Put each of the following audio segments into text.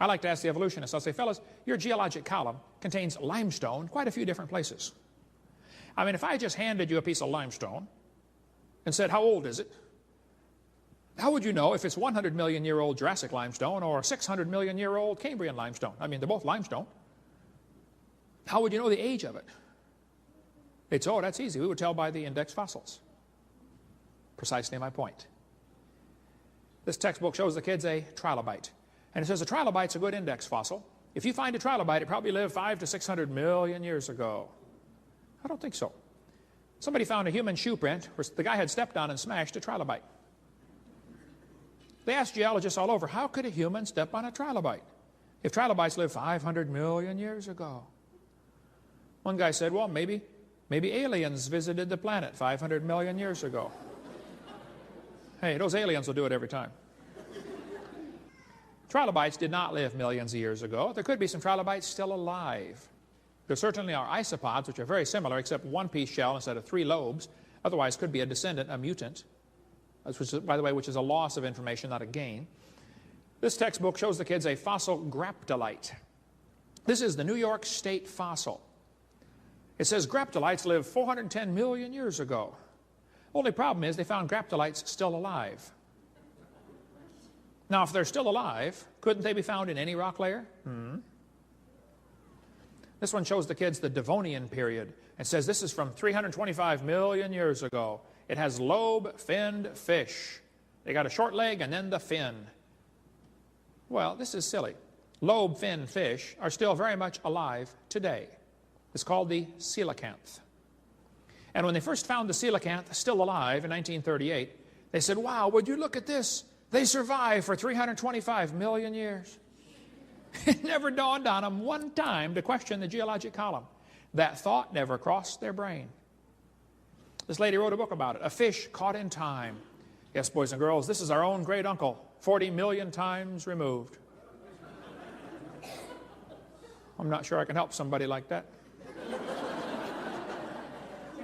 I like to ask the evolutionists, I'll say, fellas, your geologic column contains limestone quite a few different places. I mean, if I just handed you a piece of limestone and said, how old is it? How would you know if it's 100 million year old Jurassic limestone or 600 million year old Cambrian limestone? I mean, they're both limestone. How would you know the age of it? It's, oh, that's easy. We would tell by the index fossils. Precisely my point. This textbook shows the kids a trilobite. And it says a trilobite's a good index fossil. If you find a trilobite, it probably lived 500 to 600 million years ago. I don't think so. Somebody found a human shoe print where the guy had stepped on and smashed a trilobite. They asked geologists all over, how could a human step on a trilobite if trilobites lived 500 million years ago? One guy said, well, maybe aliens visited the planet 500 million years ago. Hey, those aliens will do it every time. Trilobites did not live millions of years ago. There could be some trilobites still alive. There certainly are isopods, which are very similar, except one-piece shell instead of 3 lobes. Otherwise, could be a descendant, a mutant. Which is, by the way, which is a loss of information, not a gain. This textbook shows the kids a fossil graptolite. This is the New York State fossil. It says graptolites lived 410 million years ago. Only problem is they found graptolites still alive. Now, if they're still alive, couldn't they be found in any rock layer? This one shows the kids the Devonian period. It says this is from 325 million years ago. It has lobe-finned fish. They got a short leg and then the fin. Well, this is silly. Lobe-finned fish are still very much alive today. It's called the coelacanth. And when they first found the coelacanth still alive in 1938, they said, wow, would you look at this? They survived for 325 million years. It never dawned on them one time to question the geologic column. That thought never crossed their brain. This lady wrote a book about it, A Fish Caught in Time. Yes, boys and girls, this is our own great uncle, 40 million times removed. I'm not sure I can help somebody like that.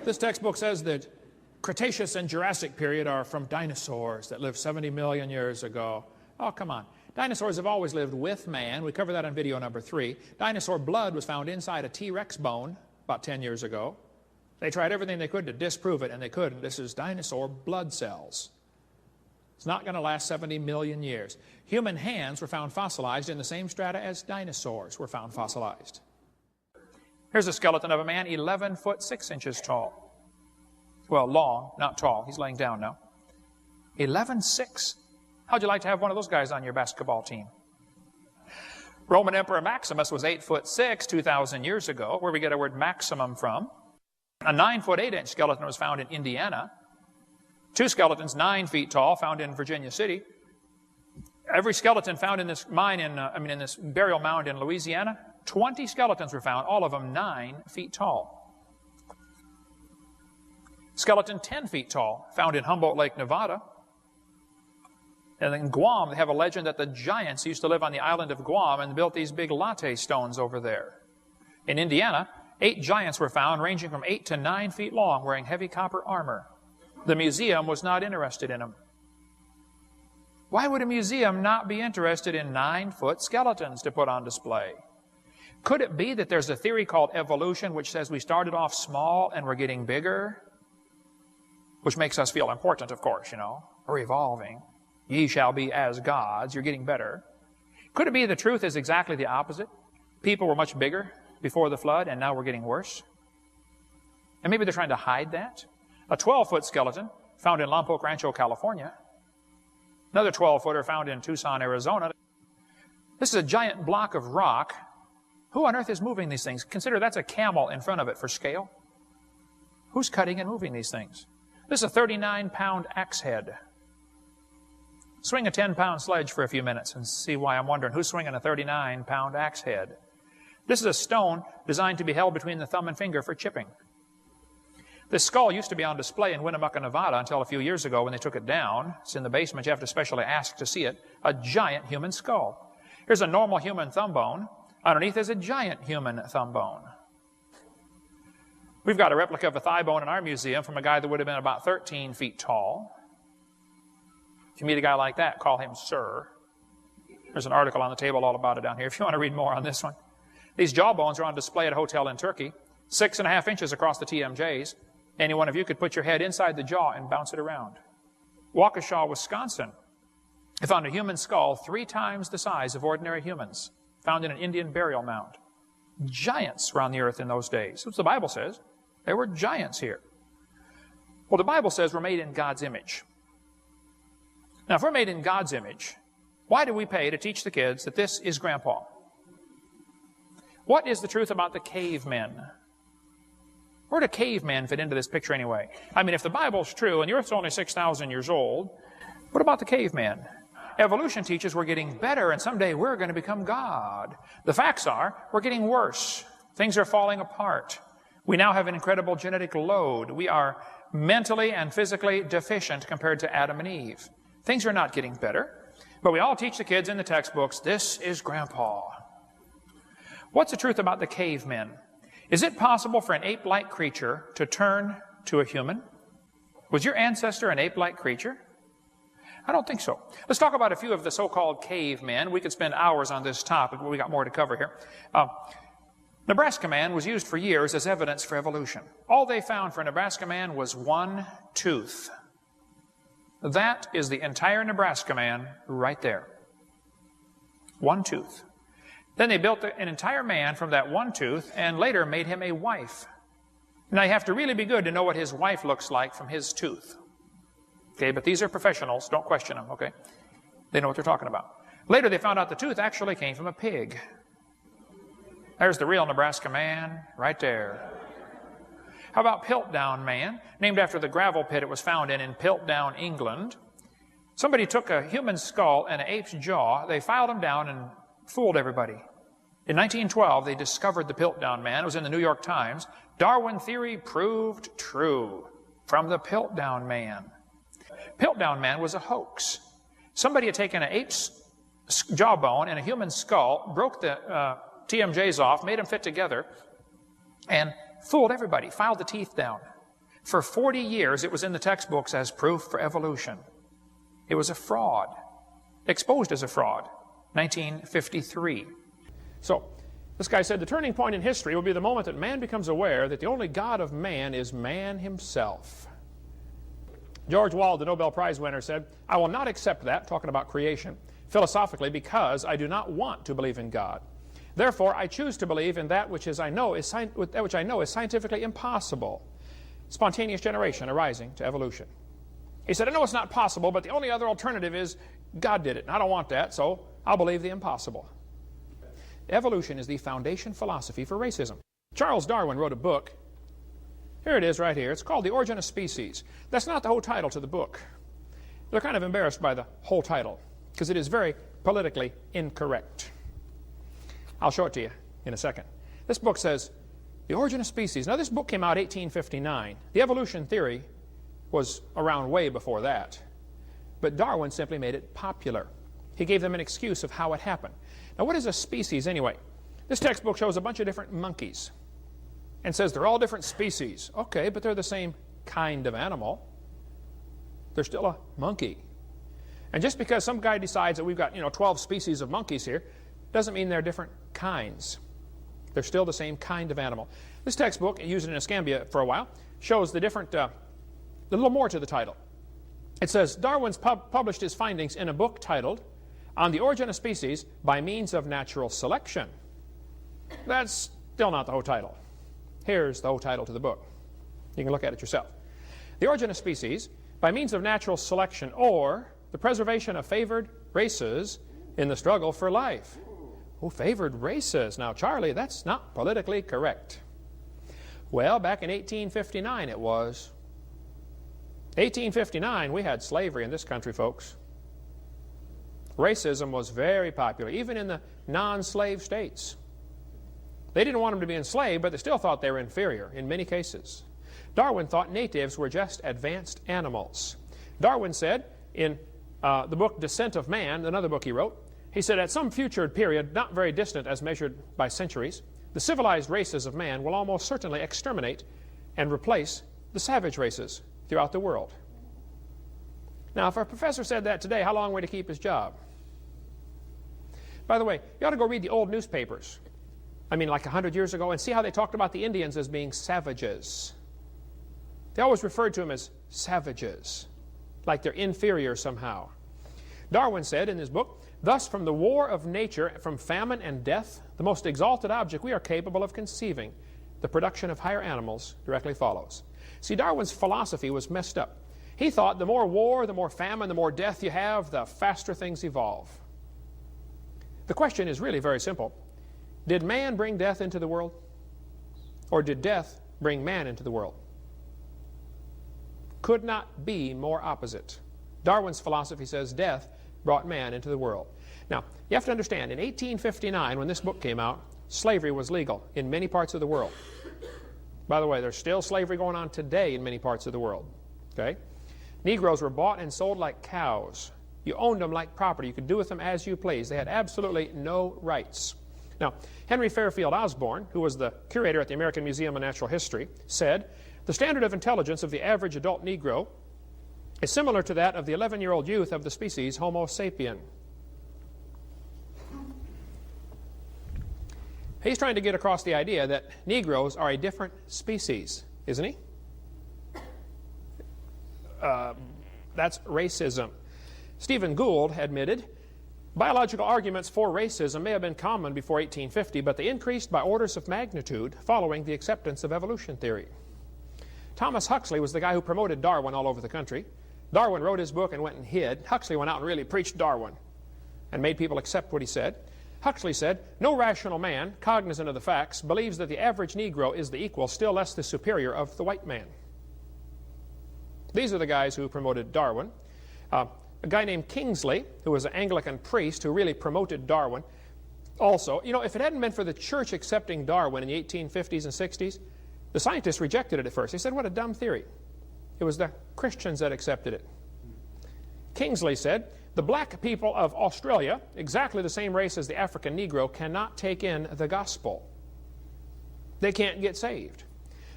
This textbook says that Cretaceous and Jurassic period are from dinosaurs that lived 70 million years ago. Oh, come on. Dinosaurs have always lived with man. We covered that on video number 3. Dinosaur blood was found inside a T-Rex bone about 10 years ago. They tried everything they could to disprove it, and they couldn't. This is dinosaur blood cells. It's not going to last 70 million years. Human hands were found fossilized in the same strata as dinosaurs were found fossilized. Here's a skeleton of a man 11 foot 6 inches tall. Well, long, not tall. He's laying down now. 11'6". How'd you like to have one of those guys on your basketball team? Roman Emperor Maximus was 8'6", 2,000 years ago, where we get our word maximum from. A 9 foot 8 inch skeleton was found in Indiana. 2 skeletons 9 feet tall found in Virginia City. Every skeleton found in this mine in this burial mound in Louisiana, 20 skeletons were found, all of them 9 feet tall. Skeleton 10 feet tall, found in Humboldt Lake, Nevada. And in Guam, they have a legend that the giants used to live on the island of Guam and built these big latte stones over there. In Indiana, 8 giants were found, ranging from 8 to 9 feet long, wearing heavy copper armor. The museum was not interested in them. Why would a museum not be interested in 9-foot skeletons to put on display? Could it be that there's a theory called evolution which says we started off small and we're getting bigger? Which makes us feel important, of course, you know. We're evolving. Ye shall be as gods. You're getting better. Could it be the truth is exactly the opposite? People were much bigger before the flood, and now we're getting worse? And maybe they're trying to hide that? A 12-foot skeleton found in Lompoc Rancho, California. Another 12-footer found in Tucson, Arizona. This is a giant block of rock. Who on earth is moving these things? Consider that's a camel in front of it for scale. Who's cutting and moving these things? This is a 39-pound axe head. Swing a 10-pound sledge for a few minutes and see why I'm wondering who's swinging a 39-pound axe head. This is a stone designed to be held between the thumb and finger for chipping. This skull used to be on display in Winnemucca, Nevada until a few years ago when they took it down. It's in the basement. You have to specially ask to see it. A giant human skull. Here's a normal human thumb bone. Underneath is a giant human thumb bone. We've got a replica of a thigh bone in our museum from a guy that would have been about 13 feet tall. If you meet a guy like that, call him sir. There's an article on the table all about it down here if you want to read more on this one. These jawbones are on display at a hotel in Turkey, 6.5 inches across the TMJs. Any one of you could put your head inside the jaw and bounce it around. Waukesha, Wisconsin. They found a human skull 3 times the size of ordinary humans, found in an Indian burial mound. Giants were on the earth in those days. That's what the Bible says. There were giants here. Well, the Bible says we're made in God's image. Now, if we're made in God's image, why do we pay to teach the kids that this is Grandpa? What is the truth about the cavemen? Where do cavemen fit into this picture anyway? I mean, if the Bible's true and the earth's only 6,000 years old, what about the cavemen? Evolution teaches we're getting better and someday we're going to become God. The facts are we're getting worse. Things are falling apart. We now have an incredible genetic load. We are mentally and physically deficient compared to Adam and Eve. Things are not getting better. But we all teach the kids in the textbooks, this is Grandpa. What's the truth about the cavemen? Is it possible for an ape-like creature to turn to a human? Was your ancestor an ape-like creature? I don't think so. Let's talk about a few of the so-called cavemen. We could spend hours on this topic, but we got more to cover here. Nebraska man was used for years as evidence for evolution. All they found for Nebraska man was 1 tooth. That is the entire Nebraska man right there. 1 tooth. Then they built an entire man from that 1 tooth and later made him a wife. Now you have to really be good to know what his wife looks like from his tooth. Okay, but these are professionals. Don't question them, okay? They know what they're talking about. Later they found out the tooth actually came from a pig. There's the real Nebraska man right there. How about Piltdown man, named after the gravel pit it was found in Piltdown, England. Somebody took a human skull and an ape's jaw, they filed them down and fooled everybody. In 1912, they discovered the Piltdown man. It was in the New York Times. Darwin theory proved true from the Piltdown man. Piltdown man was a hoax. Somebody had taken an ape's jawbone and a human skull, broke the TMJs off, made them fit together, and fooled everybody, filed the teeth down. For 40 years, it was in the textbooks as proof for evolution. It was a fraud, exposed as a fraud, 1953. So, this guy said, the turning point in history will be the moment that man becomes aware that the only God of man is man himself. George Wald, the Nobel Prize winner, said, I will not accept that, talking about creation, philosophically, because I do not want to believe in God. Therefore, I choose to believe in that which I know is scientifically impossible. Spontaneous generation arising to evolution. He said, I know it's not possible, but the only other alternative is God did it. And I don't want that, so I'll believe the impossible. Evolution is the foundation philosophy for racism. Charles Darwin wrote a book. Here it is right here. It's called The Origin of Species. That's not the whole title to the book. They're kind of embarrassed by the whole title because it is very politically incorrect. I'll show it to you in a second. This book says, The Origin of Species. Now, this book came out 1859. The evolution theory was around way before that. But Darwin simply made it popular. He gave them an excuse of how it happened. Now, what is a species anyway? This textbook shows a bunch of different monkeys and says they're all different species. Okay, but they're the same kind of animal. They're still a monkey. And just because some guy decides that we've got, 12 species of monkeys here, doesn't mean they're different kinds. They're still the same kind of animal. This textbook, used in Escambia for a while, shows the different, a little more to the title. It says, Darwin's published his findings in a book titled, On the Origin of Species by Means of Natural Selection. That's still not the whole title. Here's the whole title to the book. You can look at it yourself. The Origin of Species by Means of Natural Selection, or the Preservation of Favored Races in the Struggle for Life. Oh, favored races. Now, Charlie, that's not politically correct. Well, back in 1859 it was. 1859, we had slavery in this country, folks. Racism was very popular, even in the non-slave states. They didn't want them to be enslaved, but they still thought they were inferior in many cases. Darwin thought natives were just advanced animals. Darwin said in the book Descent of Man, another book he wrote, he said, at some future period, not very distant as measured by centuries, the civilized races of man will almost certainly exterminate and replace the savage races throughout the world. Now, if a professor said that today, how long would he keep his job? By the way, you ought to go read the old newspapers. I mean, like 100 years ago, and see how they talked about the Indians as being savages. They always referred to them as savages, like they're inferior somehow. Darwin said in his book, "Thus from the war of nature, from famine and death, the most exalted object we are capable of conceiving, the production of higher animals, directly follows." See, Darwin's philosophy was messed up. He thought the more war, the more famine, the more death you have, the faster things evolve. The question is really very simple. Did man bring death into the world? Or did death bring man into the world? Could not be more opposite. Darwin's philosophy says death brought man into the world. Now, you have to understand, in 1859, when this book came out, slavery was legal in many parts of the world. By the way, there's still slavery going on today in many parts of the world. Okay? Negroes were bought and sold like cows. You owned them like property. You could do with them as you please. They had absolutely no rights. Now, Henry Fairfield Osborn, who was the curator at the American Museum of Natural History, said, "The standard of intelligence of the average adult Negro is similar to that of the 11-year-old youth of the species Homo sapien." He's trying to get across the idea that Negroes are a different species, isn't he? That's racism. Stephen Gould admitted, "Biological arguments for racism may have been common before 1850, but they increased by orders of magnitude following the acceptance of evolution theory." Thomas Huxley was the guy who promoted Darwin all over the country. Darwin wrote his book and went and hid. Huxley went out and really preached Darwin and made people accept what he said. Huxley said, "No rational man, cognizant of the facts, believes that the average Negro is the equal, still less the superior, of the white man." These are the guys who promoted Darwin. A guy named Kingsley, who was an Anglican priest who really promoted Darwin. Also, you know, if it hadn't been for the church accepting Darwin in the 1850s and 60s, the scientists rejected it at first. They said, "What a dumb theory." It was the Christians that accepted it. Kingsley said, "The black people of Australia, exactly the same race as the African Negro, cannot take in the gospel. They can't get saved."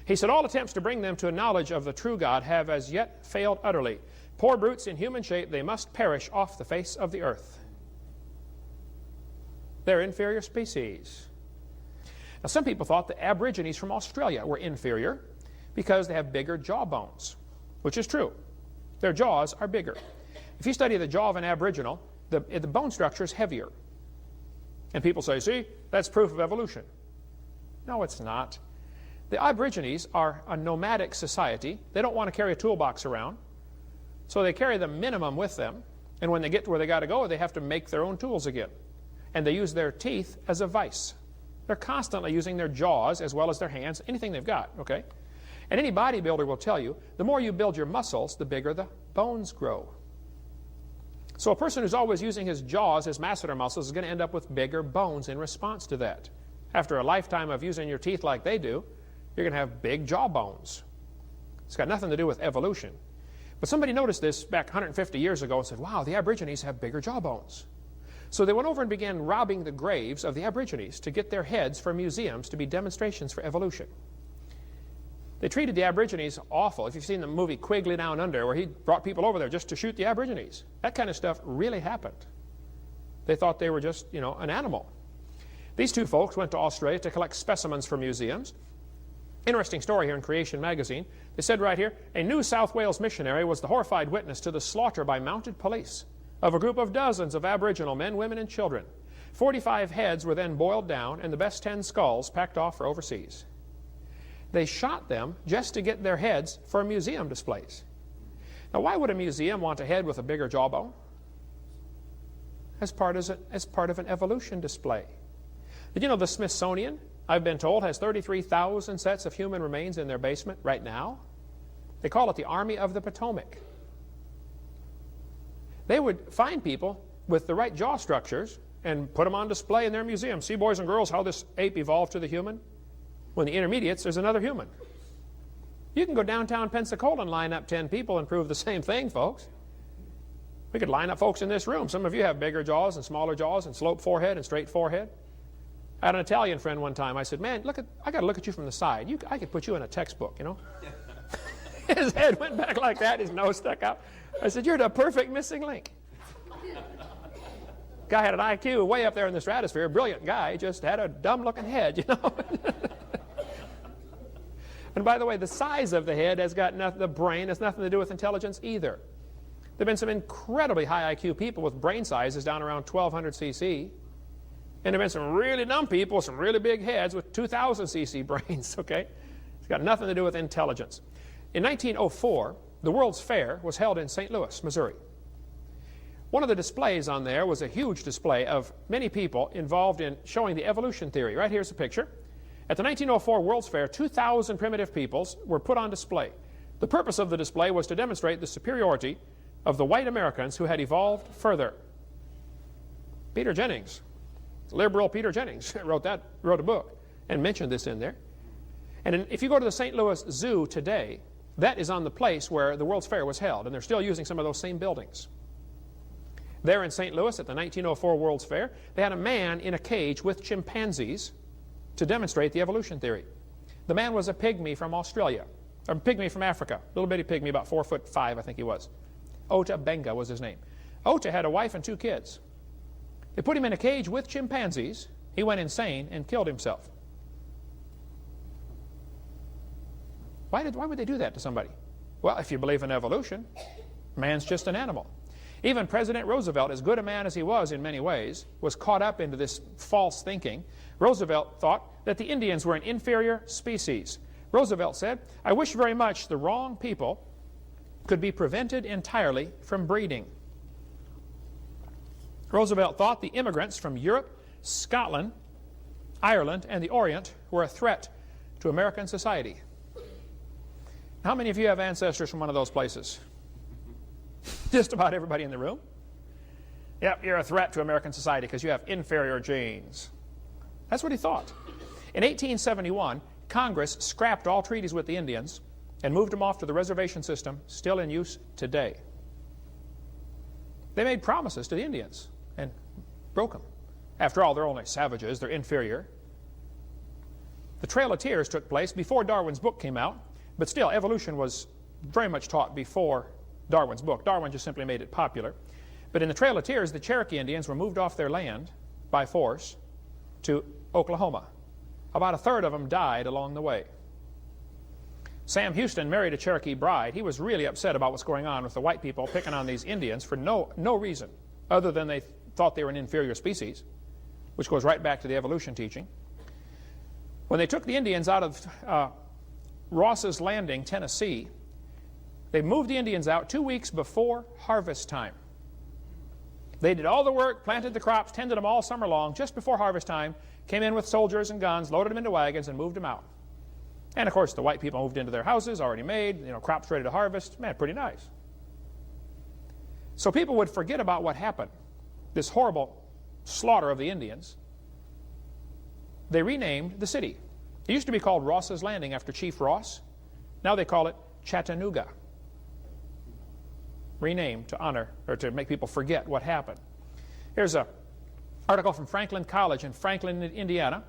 He said, "All attempts to bring them to a knowledge of the true God have as yet failed utterly. Poor brutes in human shape, they must perish off the face of the earth." They're inferior species. Now, some people thought the Aborigines from Australia were inferior because they have bigger jaw bones, which is true. Their jaws are bigger. If you study the jaw of an Aboriginal, the bone structure is heavier. And people say, "See, that's proof of evolution." No, it's not. The Aborigines are a nomadic society. They don't want to carry a toolbox around. So they carry the minimum with them. And when they get to where they got to go, they have to make their own tools again. And they use their teeth as a vice. They're constantly using their jaws as well as their hands, anything they've got, okay? And any bodybuilder will tell you, the more you build your muscles, the bigger the bones grow. So a person who's always using his jaws, his masseter muscles, is going to end up with bigger bones in response to that. After a lifetime of using your teeth like they do, you're going to have big jaw bones. It's got nothing to do with evolution. But somebody noticed this back 150 years ago and said, "Wow, the Aborigines have bigger jaw bones." So they went over and began robbing the graves of the Aborigines to get their heads for museums to be demonstrations for evolution. They treated the Aborigines awful. If you've seen the movie Quigley Down Under, where he brought people over there just to shoot the Aborigines, that kind of stuff really happened. They thought they were just, you know, an animal. These two folks went to Australia to collect specimens for museums. Interesting story here in Creation magazine. They said right here, "A New South Wales missionary was the horrified witness to the slaughter by mounted police of a group of dozens of Aboriginal men, women, and children. 45 heads were then boiled down and the best 10 skulls packed off for overseas." They shot them just to get their heads for museum displays. Now, why would a museum want a head with a bigger jawbone? As part of an evolution display. Did you know the Smithsonian, I've been told, has 33,000 sets of human remains in their basement right now? They call it the Army of the Potomac. They would find people with the right jaw structures and put them on display in their museum. "See, boys and girls, how this ape evolved to the human." When the intermediates, there's another human. You can go downtown Pensacola and line up 10 people and prove the same thing, folks. We could line up folks in this room. Some of you have bigger jaws and smaller jaws and sloped forehead and straight forehead. I had an Italian friend one time. I said, "Man, I got to look at you from the side. I could put you in a textbook, you know." His head went back like that. His nose stuck out. I said, "You're the perfect missing link." Guy had an IQ way up there in the stratosphere, brilliant guy, just had a dumb-looking head, you know. And by the way, the size of the head has got nothing, the brain has nothing to do with intelligence either. There have been some incredibly high IQ people with brain sizes down around 1200 cc. And there have been some really dumb people with some really big heads with 2000 cc brains, okay? It's got nothing to do with intelligence. In 1904, the World's Fair was held in St. Louis, Missouri. One of the displays on there was a huge display of many people involved in showing the evolution theory. Right here's a picture. At the 1904 World's Fair, 2,000 primitive peoples were put on display. The purpose of the display was to demonstrate the superiority of the white Americans who had evolved further. Peter Jennings, liberal Peter Jennings, wrote a book and mentioned this in there. And if you go to the St. Louis Zoo today, that is on the place where the World's Fair was held, and they're still using some of those same buildings. There in St. Louis at the 1904 World's Fair, they had a man in a cage with chimpanzees to demonstrate the evolution theory. The man was a pygmy from Australia, or pygmy from Africa, little bitty pygmy, about 4'5", I think he was. Ota Benga was his name. Ota had a wife and 2 kids. They put him in a cage with chimpanzees. He went insane and killed himself. Why would they do that to somebody? Well, if you believe in evolution, man's just an animal. Even President Roosevelt, as good a man as he was in many ways, was caught up into this false thinking. Roosevelt thought that the Indians were an inferior species. Roosevelt said, "I wish very much the wrong people could be prevented entirely from breeding." Roosevelt thought the immigrants from Europe, Scotland, Ireland, and the Orient were a threat to American society. How many of you have ancestors from one of those places? Just about everybody in the room. Yep, you're a threat to American society because you have inferior genes. That's what he thought. In 1871, Congress scrapped all treaties with the Indians and moved them off to the reservation system, still in use today. They made promises to the Indians and broke them. After all, they're only savages, they're inferior. The Trail of Tears took place before Darwin's book came out, but still, evolution was very much taught before Darwin's book. Darwin just simply made it popular. But in the Trail of Tears, the Cherokee Indians were moved off their land by force to Oklahoma. About a third of them died along the way. Sam Houston married a Cherokee bride. He was really upset about what's going on with the white people picking on these Indians for no reason other than they thought they were an inferior species, which goes right back to the evolution teaching. When they took the Indians out of Ross's Landing, Tennessee, they moved the Indians out 2 weeks before harvest time. They did all the work, planted the crops, tended them all summer long. Just before harvest time, came in with soldiers and guns, loaded them into wagons, and moved them out. And of course, the white people moved into their houses, already made, crops ready to harvest. Man, pretty nice. So people would forget about what happened, this horrible slaughter of the Indians. They renamed the city. It used to be called Ross's Landing after Chief Ross. Now they call it Chattanooga. Renamed to honor, or to make people forget what happened. Here's an article from Franklin College in Franklin, Indiana.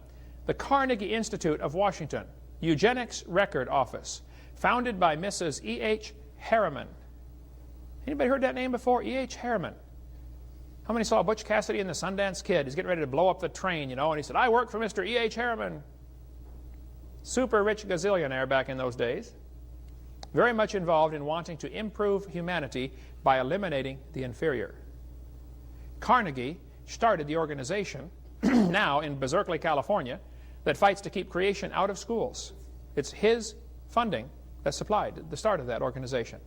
The Carnegie Institute of Washington, Eugenics Record Office, founded by Mrs. E.H. Harriman. Anybody heard that name before? E.H. Harriman. How many saw Butch Cassidy and the Sundance Kid? He's getting ready to blow up the train, and he said, "I work for Mr. E.H. Harriman." Super rich gazillionaire back in those days. Very much involved in wanting to improve humanity by eliminating the inferior. Carnegie started the organization now in Berkeley, California, that fights to keep creation out of schools. It's his funding that supplied the start of that organization.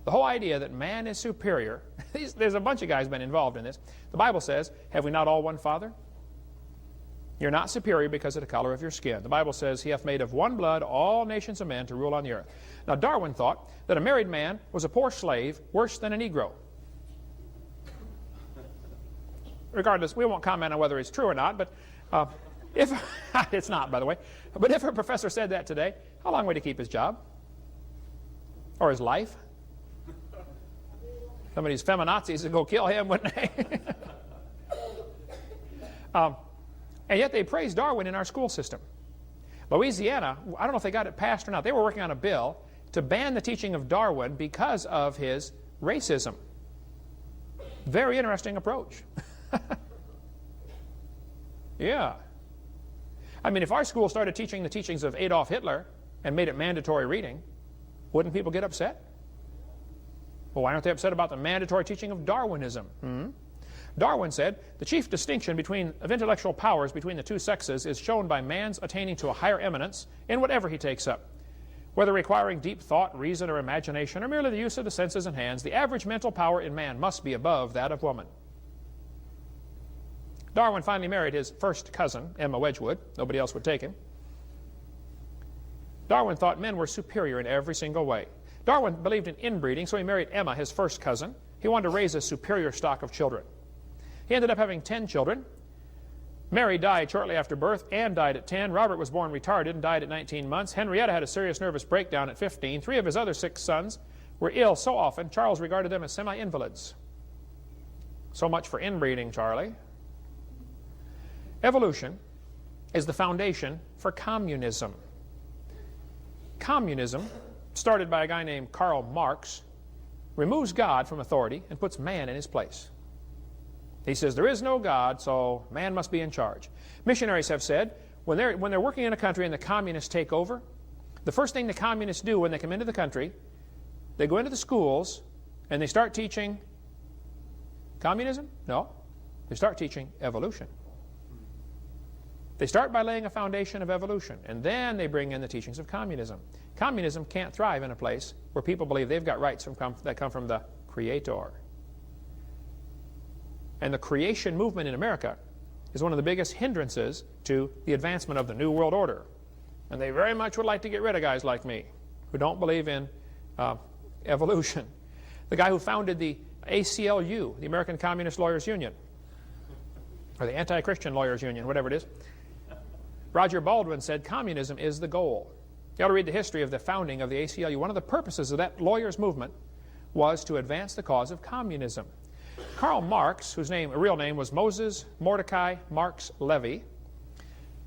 The whole idea that man is superior, there's a bunch of guys been involved in this. The Bible says, have we not all one Father? You're not superior because of the color of your skin. The Bible says, he hath made of one blood all nations of men to rule on the earth. Now Darwin thought that a married man was a poor slave worse than a Negro. Regardless, we won't comment on whether it's true or not, but if it's not, by the way. But if a professor said that today, how long would he keep his job? Or his life? Some of these feminazis would go kill him, wouldn't they? And yet they praise Darwin in our school system. Louisiana, I don't know if they got it passed or not. They were working on a bill to ban the teaching of Darwin because of his racism. Very interesting approach. Yeah. I mean, if our school started teaching the teachings of Adolf Hitler and made it mandatory reading, wouldn't people get upset? Well, why aren't they upset about the mandatory teaching of Darwinism? Darwin said, the chief distinction of intellectual powers between the two sexes is shown by man's attaining to a higher eminence in whatever he takes up. Whether requiring deep thought, reason, or imagination, or merely the use of the senses and hands, the average mental power in man must be above that of woman. Darwin finally married his first cousin, Emma Wedgwood. Nobody else would take him. Darwin thought men were superior in every single way. Darwin believed in inbreeding, so he married Emma, his first cousin. He wanted to raise a superior stock of children. He ended up having 10 children. Mary died shortly after birth. Anne died at 10. Robert was born retarded and died at 19 months. Henrietta had a serious nervous breakdown at 15. 3 of his other 6 sons were ill so often, Charles regarded them as semi-invalids. So much for inbreeding, Charlie. Evolution is the foundation for communism. Communism, started by a guy named Karl Marx, removes God from authority and puts man in his place. He says there is no God, so man must be in charge. Missionaries have said when they're working in a country and the communists take over, the first thing the communists do when they come into the country, they go into the schools and they start teaching communism? No. They start teaching evolution. They start by laying a foundation of evolution, and then they bring in the teachings of communism. Communism can't thrive in a place where people believe they've got rights that come from the Creator. And the creation movement in America is one of the biggest hindrances to the advancement of the New World Order. And they very much would like to get rid of guys like me who don't believe in evolution. The guy who founded the ACLU, the American Communist Lawyers Union, or the Anti-Christian Lawyers Union, whatever it is, Roger Baldwin said communism is the goal. You ought to read the history of the founding of the ACLU. One of the purposes of that lawyers' movement was to advance the cause of communism. Karl Marx, whose real name was Moses Mordecai Marx Levy,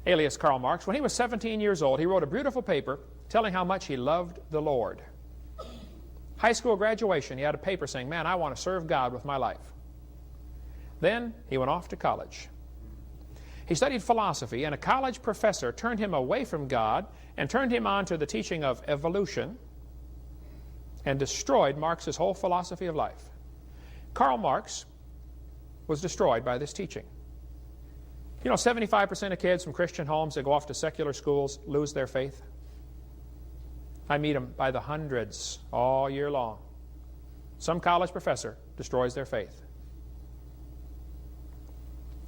alias Karl Marx, when he was 17 years old, he wrote a beautiful paper telling how much he loved the Lord. High school graduation, he had a paper saying, man, I want to serve God with my life. Then he went off to college. He studied philosophy, and a college professor turned him away from God and turned him on to the teaching of evolution and destroyed Marx's whole philosophy of life. Karl Marx was destroyed by this teaching. You know, 75% of kids from Christian homes that go off to secular schools lose their faith. I meet them by the hundreds all year long. Some college professor destroys their faith.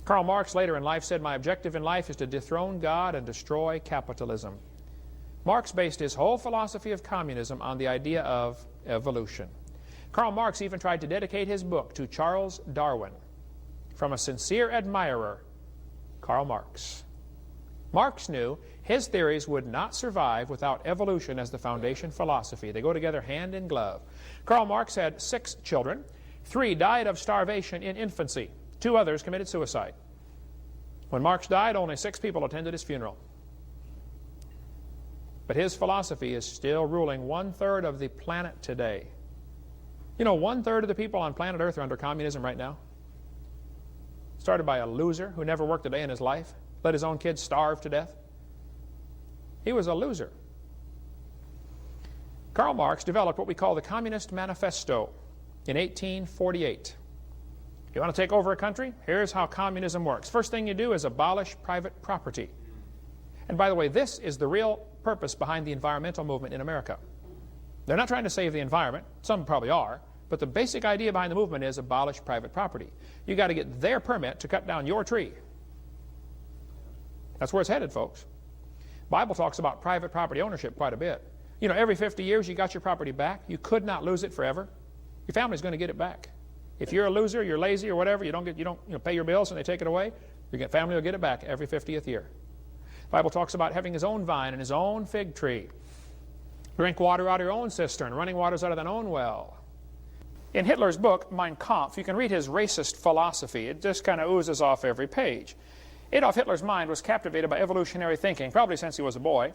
Karl Marx later in life said, my objective in life is to dethrone God and destroy capitalism. Marx based his whole philosophy of communism on the idea of evolution. Karl Marx even tried to dedicate his book to Charles Darwin, from a sincere admirer, Karl Marx. Marx knew his theories would not survive without evolution as the foundation philosophy. They go together hand in glove. Karl Marx had 6 children. 3 died of starvation in infancy. 2 others committed suicide. When Marx died, only 6 people attended his funeral. But his philosophy is still ruling 1/3 of the planet today. You know, 1/3 of the people on planet Earth are under communism right now. Started by a loser who never worked a day in his life, let his own kids starve to death. He was a loser. Karl Marx developed what we call the Communist Manifesto in 1848. You want to take over a country? Here's how communism works. First thing you do is abolish private property. And by the way, this is the real purpose behind the environmental movement in America. They're not trying to save the environment. Some probably are. But the basic idea behind the movement is abolish private property. You got to get their permit to cut down your tree. That's where it's headed, folks. The Bible talks about private property ownership quite a bit. You know, every 50 years you got your property back. You could not lose it forever. Your family's going to get it back. If you're a loser, you're lazy or whatever, you don't pay your bills and they take it away, your family will get it back every 50th year. The Bible talks about having his own vine and his own fig tree. Drink water out of your own cistern, running waters out of thine own well. In Hitler's book, Mein Kampf, you can read his racist philosophy. It just kind of oozes off every page. Adolf Hitler's mind was captivated by evolutionary thinking, probably since he was a boy.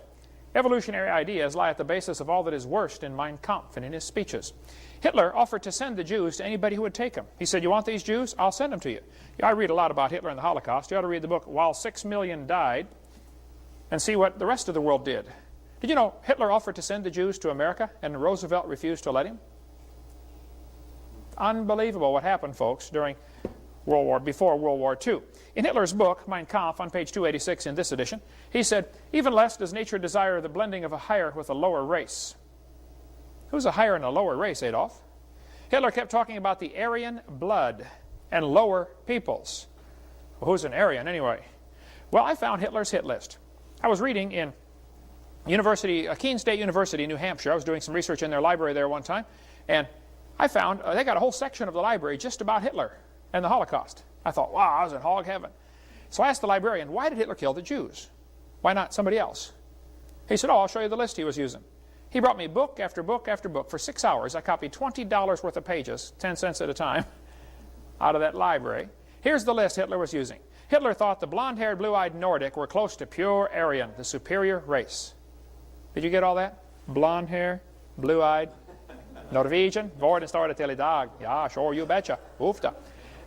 Evolutionary ideas lie at the basis of all that is worst in Mein Kampf and in his speeches. Hitler offered to send the Jews to anybody who would take them. He said, you want these Jews? I'll send them to you. I read a lot about Hitler and the Holocaust. You ought to read the book While 6 Million Died and see what the rest of the world did. Did you know Hitler offered to send the Jews to America and Roosevelt refused to let him? Unbelievable what happened, folks, during before World War II. In Hitler's book, Mein Kampf, on page 286 in this edition, he said, even less does nature desire the blending of a higher with a lower race. Who's a higher and a lower race, Adolf? Hitler kept talking about the Aryan blood and lower peoples. Well, who's an Aryan anyway? Well, I found Hitler's hit list. I was reading in Keene State University, New Hampshire. I was doing some research in their library there one time, and I found they got a whole section of the library just about Hitler and the Holocaust. I thought, wow, I was in hog heaven. So I asked the librarian, why did Hitler kill the Jews? Why not somebody else? He said, oh, I'll show you the list he was using. He brought me book after book after book. For 6 hours, I copied $20 worth of pages, 10 cents at a time, out of that library. Here's the list Hitler was using. Hitler thought the blonde-haired, blue-eyed Nordic were close to pure Aryan, the superior race. Did you get all that? Blonde hair, blue-eyed, Norwegian, vorden står det till idag. Ja, sure, you betcha. Oofta.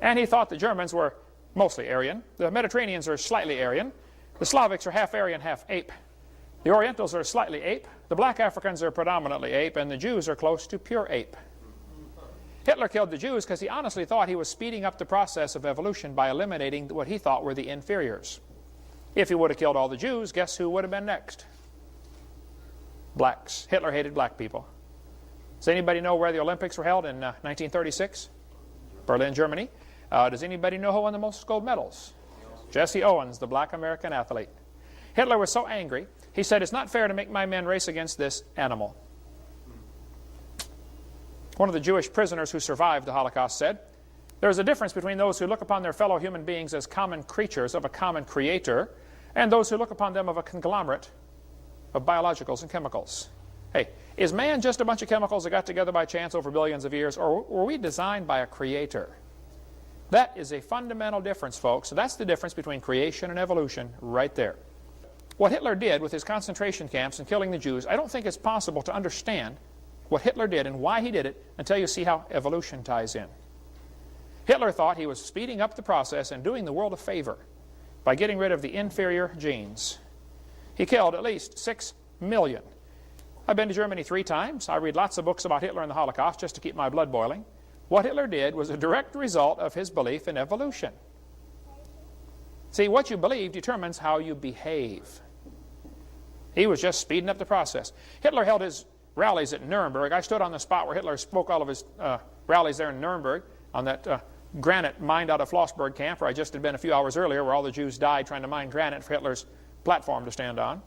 And he thought the Germans were mostly Aryan. The Mediterraneans are slightly Aryan. The Slavics are half Aryan, half ape. The Orientals are slightly ape. The black Africans are predominantly ape. And the Jews are close to pure ape. Hitler killed the Jews because he honestly thought he was speeding up the process of evolution by eliminating what he thought were the inferiors. If he would have killed all the Jews, guess who would have been next? Blacks. Hitler hated black people. Does anybody know where the Olympics were held in 1936? Berlin, Germany. Does anybody know who won the most gold medals? Jesse Owens, the black American athlete. Hitler was so angry, he said, it's not fair to make my men race against this animal. One of the Jewish prisoners who survived the Holocaust said, there is a difference between those who look upon their fellow human beings as common creatures of a common creator and those who look upon them of a conglomerate of biologicals and chemicals. Hey, is man just a bunch of chemicals that got together by chance over billions of years, or were we designed by a creator? That is a fundamental difference, folks. So that's the difference between creation and evolution right there. What Hitler did with his concentration camps and killing the Jews, I don't think it's possible to understand what Hitler did and why he did it until you see how evolution ties in. Hitler thought he was speeding up the process and doing the world a favor by getting rid of the inferior genes. He killed at least 6 million. I've been to Germany 3 times. I read lots of books about Hitler and the Holocaust just to keep my blood boiling. What Hitler did was a direct result of his belief in evolution. See, what you believe determines how you behave. He was just speeding up the process. Hitler held his rallies at Nuremberg. I stood on the spot where Hitler spoke all of his rallies there in Nuremberg on that granite mined out of Flossburg camp where I just had been a few hours earlier, where all the Jews died trying to mine granite for Hitler's platform to stand on.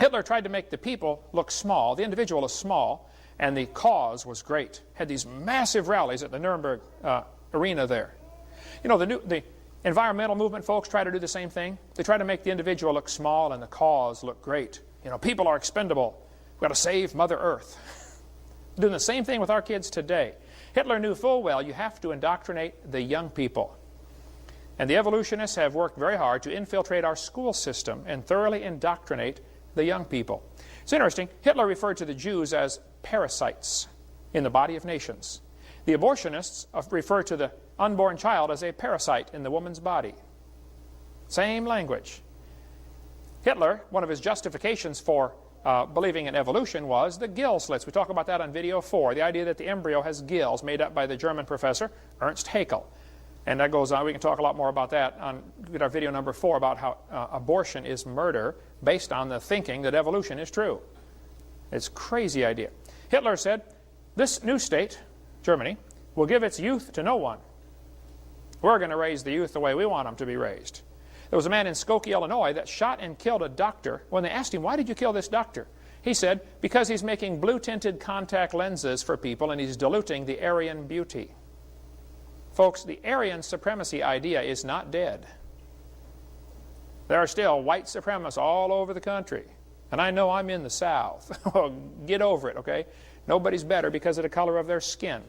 Hitler tried to make the people look small, the individual is small, and the cause was great. Had these massive rallies at the Nuremberg arena there. You know, the environmental movement folks try to do the same thing. They try to make the individual look small and the cause look great. You know, people are expendable. We've got to save Mother Earth. Doing the same thing with our kids today. Hitler knew full well you have to indoctrinate the young people. And the evolutionists have worked very hard to infiltrate our school system and thoroughly indoctrinate the young people. It's interesting, Hitler referred to the Jews as parasites in the body of nations. The abortionists refer to the unborn child as a parasite in the woman's body. Same language. Hitler, one of his justifications for believing in evolution was the gill slits. We talk about that on video 4, the idea that the embryo has gills made up by the German professor Ernst Haeckel. And that goes on. We can talk a lot more about that on our video number 4 about how abortion is murder based on the thinking that evolution is true. It's a crazy idea. Hitler said, this new state, Germany, will give its youth to no one. We're going to raise the youth the way we want them to be raised. There was a man in Skokie, Illinois that shot and killed a doctor. When they asked him, why did you kill this doctor? He said, because he's making blue-tinted contact lenses for people and he's diluting the Aryan beauty. Folks, the Aryan supremacy idea is not dead. There are still white supremacists all over the country. And I know I'm in the South. Well, get over it, okay? Nobody's better because of the color of their skin.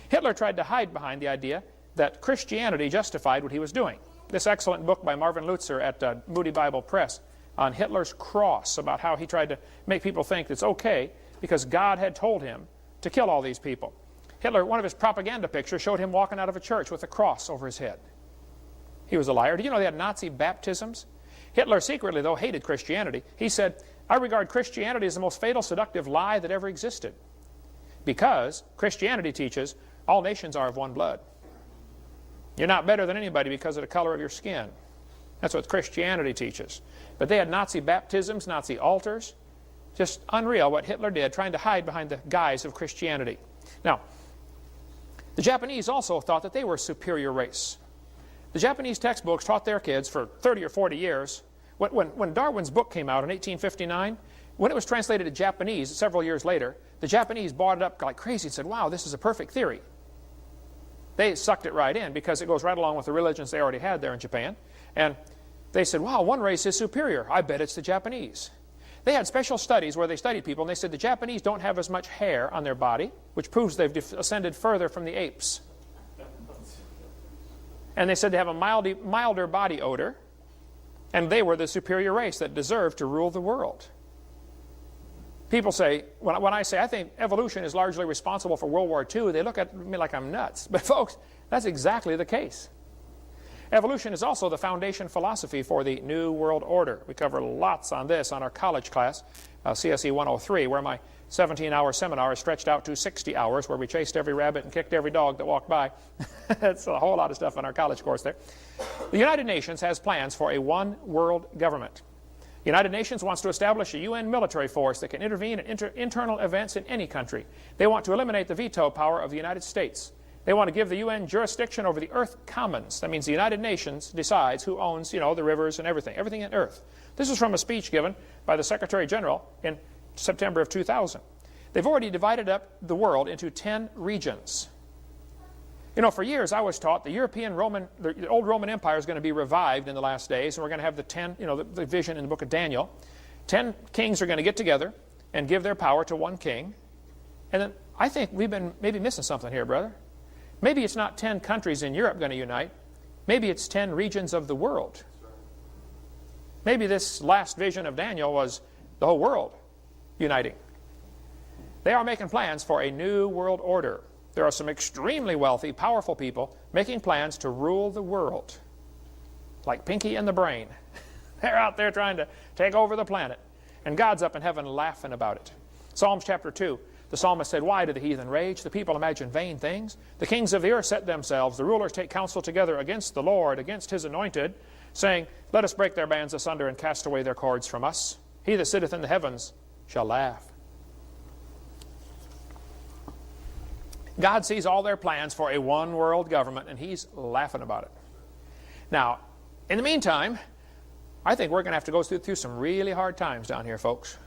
Hitler tried to hide behind the idea that Christianity justified what he was doing. This excellent book by Marvin Lutzer at Moody Bible Press on Hitler's cross about how he tried to make people think it's okay because God had told him to kill all these people. Hitler, one of his propaganda pictures showed him walking out of a church with a cross over his head. He was a liar. Do you know they had Nazi baptisms? Hitler secretly, though, hated Christianity. He said, I regard Christianity as the most fatal, seductive lie that ever existed, because Christianity teaches all nations are of one blood. You're not better than anybody because of the color of your skin. That's what Christianity teaches. But they had Nazi baptisms, Nazi altars. Just unreal what Hitler did, trying to hide behind the guise of Christianity. Now, the Japanese also thought that they were a superior race. The Japanese textbooks taught their kids for 30 or 40 years. When Darwin's book came out in 1859, when it was translated to Japanese several years later, the Japanese bought it up like crazy and said, wow, this is a perfect theory. They sucked it right in because it goes right along with the religions they already had there in Japan. And they said, wow, one race is superior. I bet it's the Japanese. They had special studies where they studied people, and they said the Japanese don't have as much hair on their body, which proves they've ascended further from the apes. And they said they have a milder body odor, and they were the superior race that deserved to rule the world. People say, when I say I think evolution is largely responsible for World War II, they look at me like I'm nuts. But folks, that's exactly the case. Evolution is also the foundation philosophy for the New World Order. We cover lots on this on our college class, CSE 103, where my 17-hour seminar is stretched out to 60 hours, where we chased every rabbit and kicked every dog that walked by. That's a whole lot of stuff on our college course there. The United Nations has plans for a one-world government. The United Nations wants to establish a UN military force that can intervene in internal events in any country. They want to eliminate the veto power of the United States. They want to give the UN jurisdiction over the Earth Commons. That means the United Nations decides who owns, the rivers and everything in Earth. This is from a speech given by the Secretary General in September of 2000. They've already divided up the world into 10 regions. For years I was taught the old Roman Empire is going to be revived in the last days, and we're going to have the vision in the book of Daniel. 10 kings are going to get together and give their power to one king. And then I think we've been maybe missing something here, brother. Maybe it's not 10 countries in Europe going to unite. Maybe it's 10 regions of the world. Maybe this last vision of Daniel was the whole world uniting. They are making plans for a new world order. There are some extremely wealthy, powerful people making plans to rule the world. Like Pinky and the Brain. They're out there trying to take over the planet. And God's up in heaven laughing about it. Psalms chapter 2. The psalmist said, why do the heathen rage? The people imagine vain things. The kings of the earth set themselves. The rulers take counsel together against the Lord, against his anointed, saying, let us break their bands asunder and cast away their cords from us. He that sitteth in the heavens shall laugh. God sees all their plans for a one-world government, and he's laughing about it. Now, in the meantime, I think we're going to have to go through some really hard times down here, folks.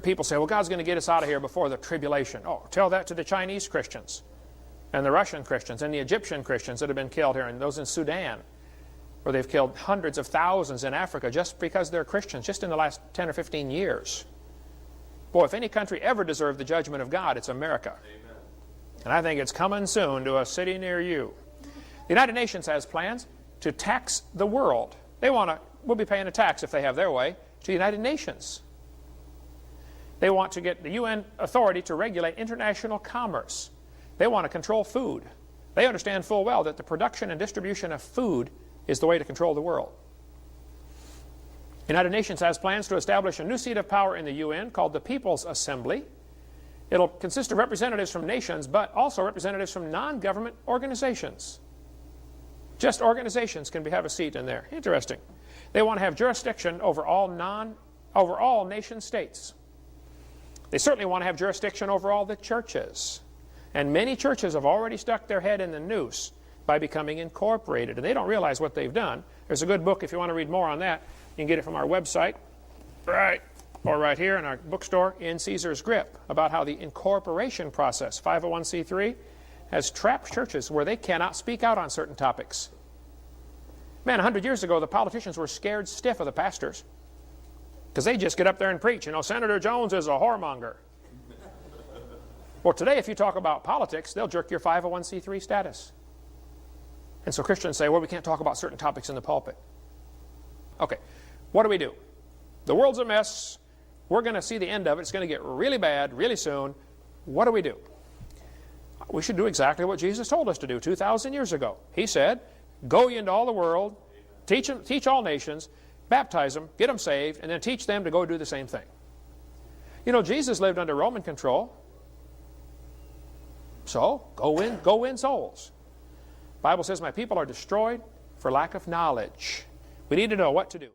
People say, well, God's going to get us out of here before the tribulation. Oh, tell that to the Chinese Christians and the Russian Christians and the Egyptian Christians that have been killed here, and those in Sudan, where they've killed hundreds of thousands in Africa just because they're Christians, just in the last 10 or 15 years. Boy, if any country ever deserved the judgment of God, it's America. Amen. And I think it's coming soon to a city near you. The United Nations has plans to tax the world. We'll be paying a tax if they have their way to the United Nations. They want to get the UN authority to regulate international commerce. They want to control food. They understand full well that the production and distribution of food is the way to control the world. The United Nations has plans to establish a new seat of power in the UN called the People's Assembly. It'll consist of representatives from nations, but also representatives from non-government organizations. Just organizations can have a seat in there. Interesting. They want to have jurisdiction over all nation states. They certainly want to have jurisdiction over all the churches. And many churches have already stuck their head in the noose by becoming incorporated. And they don't realize what they've done. There's a good book if you want to read more on that. You can get it from our website, or right here in our bookstore, In Caesar's Grip, about how the incorporation process, 501c3, has trapped churches where they cannot speak out on certain topics. Man, 100 years ago, the politicians were scared stiff of the pastors because they just get up there and preach. Senator Jones is a whoremonger. Well, today, if you talk about politics, they'll jerk your 501c3 status. And so Christians say, well, we can't talk about certain topics in the pulpit. Okay, what do we do? The world's a mess. We're going to see the end of it. It's going to get really bad really soon. What do we do? We should do exactly what Jesus told us to do 2,000 years ago. He said, go ye into all the world, teach all nations, baptize them, get them saved, and then teach them to go do the same thing. You know, Jesus lived under Roman control. So, go win souls. The Bible says, my people are destroyed for lack of knowledge. We need to know what to do.